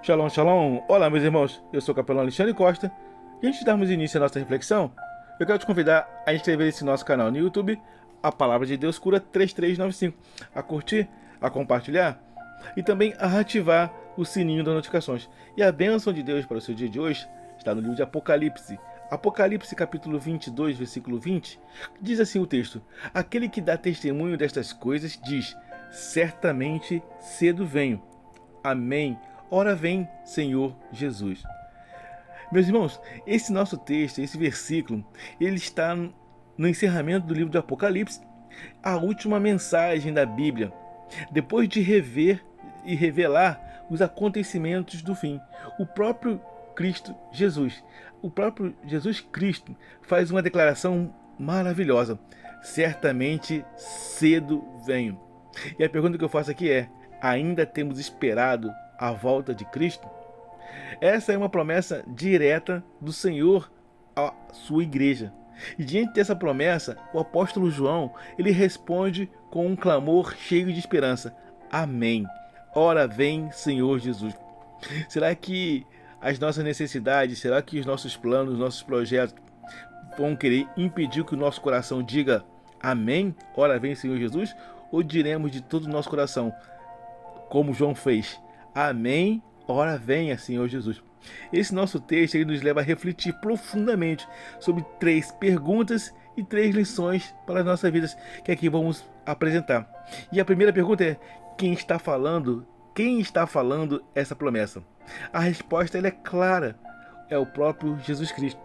Shalom, shalom! Olá, meus irmãos, eu sou o capelão Alexandre Costa e antes de darmos início à nossa reflexão, eu quero te convidar a inscrever-se no nosso canal no YouTube, A Palavra de Deus Cura 3395, a curtir, a compartilhar e também a ativar o sininho das notificações. E a bênção de Deus para o seu dia de hoje está no livro de Apocalipse. Apocalipse capítulo 22, versículo 20, diz assim o texto: Aquele que dá testemunho destas coisas diz: certamente cedo venho. Amém. Ora vem, Senhor Jesus. Meus irmãos, esse nosso texto, esse versículo, ele está no encerramento do livro de Apocalipse, a última mensagem da Bíblia, depois de rever e revelar os acontecimentos do fim. O próprio Jesus Cristo faz uma declaração maravilhosa: certamente cedo venho. E a pergunta que eu faço aqui é: ainda temos esperado a volta de Cristo? Essa é uma promessa direta do Senhor à sua igreja. E diante dessa promessa, o apóstolo João, ele responde com um clamor cheio de esperança: Amém. Ora vem, Senhor Jesus. Será que as nossas necessidades, será que os nossos planos, os nossos projetos vão querer impedir que o nosso coração diga Amém? Ora vem, Senhor Jesus? Ou diremos de todo o nosso coração, como João fez: Amém, ora venha, Senhor Jesus. Esse nosso texto ele nos leva a refletir profundamente sobre 3 perguntas e 3 lições para as nossas vidas que aqui vamos apresentar. E a primeira pergunta é: quem está falando? Quem está falando essa promessa? A resposta ela é clara: é o próprio Jesus Cristo.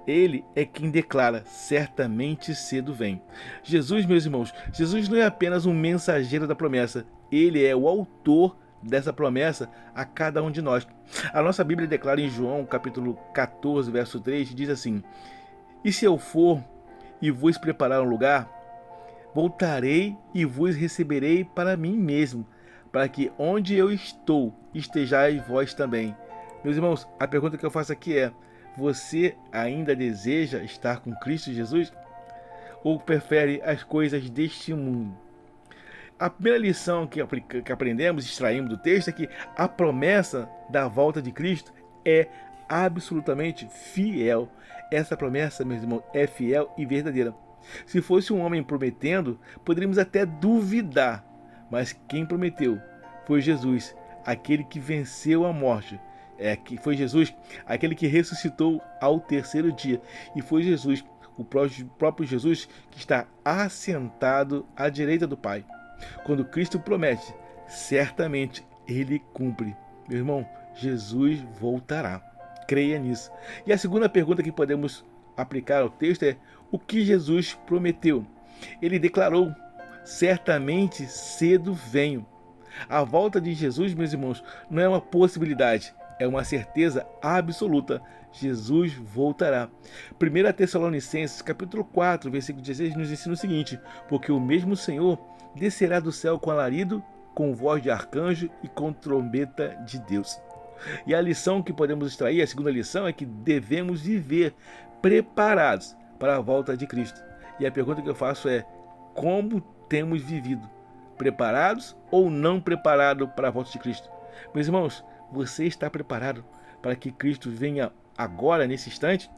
Ele é quem declara: certamente cedo vem. Jesus, meus irmãos, Jesus não é apenas um mensageiro da promessa, ele é o autor dessa promessa a cada um de nós. A nossa Bíblia declara em João capítulo 14, verso 3, diz assim: E se eu for e vos preparar um lugar, voltarei e vos receberei para mim mesmo, para que onde eu estou estejais vós também. Meus irmãos, a pergunta que eu faço aqui é: você ainda deseja estar com Cristo Jesus? Ou prefere as coisas deste mundo? A primeira lição que aprendemos, extraímos do texto, é que a promessa da volta de Cristo é absolutamente fiel. Essa promessa, meus irmãos, é fiel e verdadeira. Se fosse um homem prometendo, poderíamos até duvidar, mas quem prometeu foi Jesus, aquele que venceu a morte. Foi Jesus, aquele que ressuscitou ao 3º dia. E foi Jesus, o próprio Jesus, que está assentado à direita do Pai. Quando Cristo promete, certamente Ele cumpre. Meu irmão, Jesus voltará. Creia nisso. E a segunda pergunta que podemos aplicar ao texto é: o que Jesus prometeu? Ele declarou: certamente cedo venho. A volta de Jesus, meus irmãos, não é uma possibilidade, é uma certeza absoluta. Jesus voltará. 1 Tessalonicenses capítulo 4, versículo 16 nos ensina o seguinte: porque o mesmo Senhor descerá do céu com alarido, com voz de arcanjo e com trombeta de Deus. E a lição que podemos extrair, a segunda lição, é que devemos viver preparados para a volta de Cristo. E a pergunta que eu faço é: como temos vivido? Preparados ou não preparados para a volta de Cristo? Meus irmãos, você está preparado para que Cristo venha agora, nesse instante?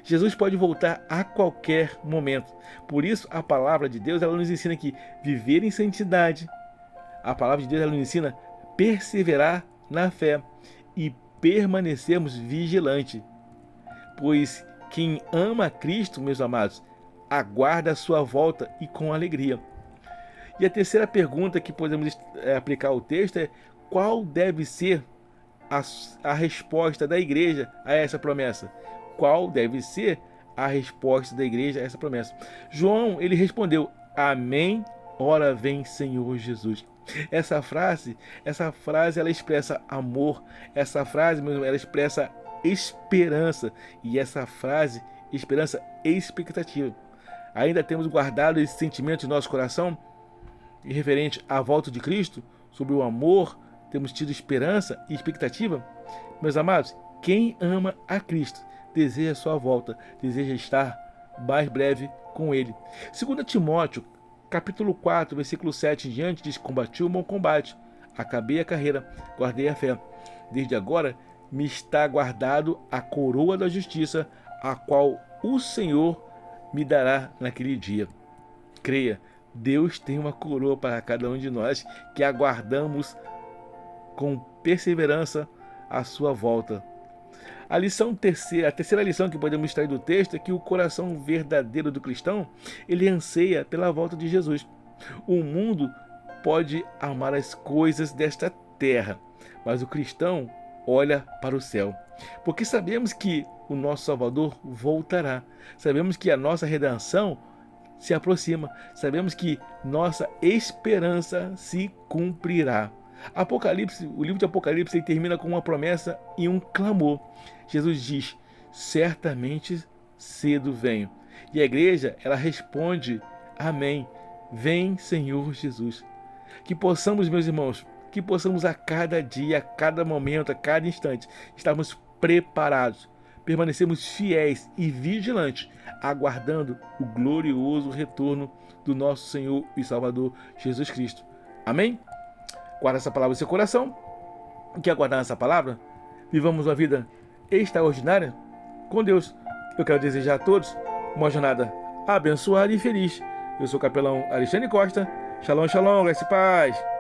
Jesus pode voltar a qualquer momento. Por isso, a palavra de Deus ela nos ensina que viver em santidade. A palavra de Deus ela nos ensina perseverar na fé e permanecermos vigilantes. Pois quem ama a Cristo, meus amados, aguarda a sua volta e com alegria. E a terceira pergunta que podemos aplicar ao texto é: qual deve ser a resposta da igreja a essa promessa? Qual deve ser a resposta da igreja a essa promessa? João, ele respondeu: Amém, ora vem, Senhor Jesus. Essa frase ela expressa amor. Essa frase, ela expressa esperança. E essa frase, esperança e expectativa. Ainda temos guardado esse sentimento em nosso coração referente à volta de Cristo, sobre o amor, temos tido esperança e expectativa? Meus amados, quem ama a Cristo deseja sua volta, deseja estar mais breve com Ele. 2 Timóteo, capítulo 4, versículo 7 em diante, diz: combati o bom combate, acabei a carreira, guardei a fé. Desde agora me está guardado a coroa da justiça, a qual o Senhor me dará naquele dia. Creia, Deus tem uma coroa para cada um de nós que aguardamos com perseverança a sua volta. A terceira lição que podemos extrair do texto é que o coração verdadeiro do cristão, ele anseia pela volta de Jesus. O mundo pode amar as coisas desta terra, mas o cristão olha para o céu, porque sabemos que o nosso Salvador voltará, sabemos que a nossa redenção se aproxima, sabemos que nossa esperança se cumprirá. Apocalipse, o livro de Apocalipse termina com uma promessa e um clamor. Jesus diz: certamente cedo venho. E a igreja, ela responde: amém. Vem, Senhor Jesus. Que possamos, meus irmãos, que possamos a cada dia, a cada momento, a cada instante, estarmos preparados, permanecemos fiéis e vigilantes, aguardando o glorioso retorno do nosso Senhor e Salvador Jesus Cristo. Amém? Guarda essa palavra no seu coração. Quer aguardar essa palavra? Vivamos uma vida extraordinária com Deus. Eu quero desejar a todos uma jornada abençoada e feliz. Eu sou o capelão Alexandre Costa. Shalom, shalom, graça e paz.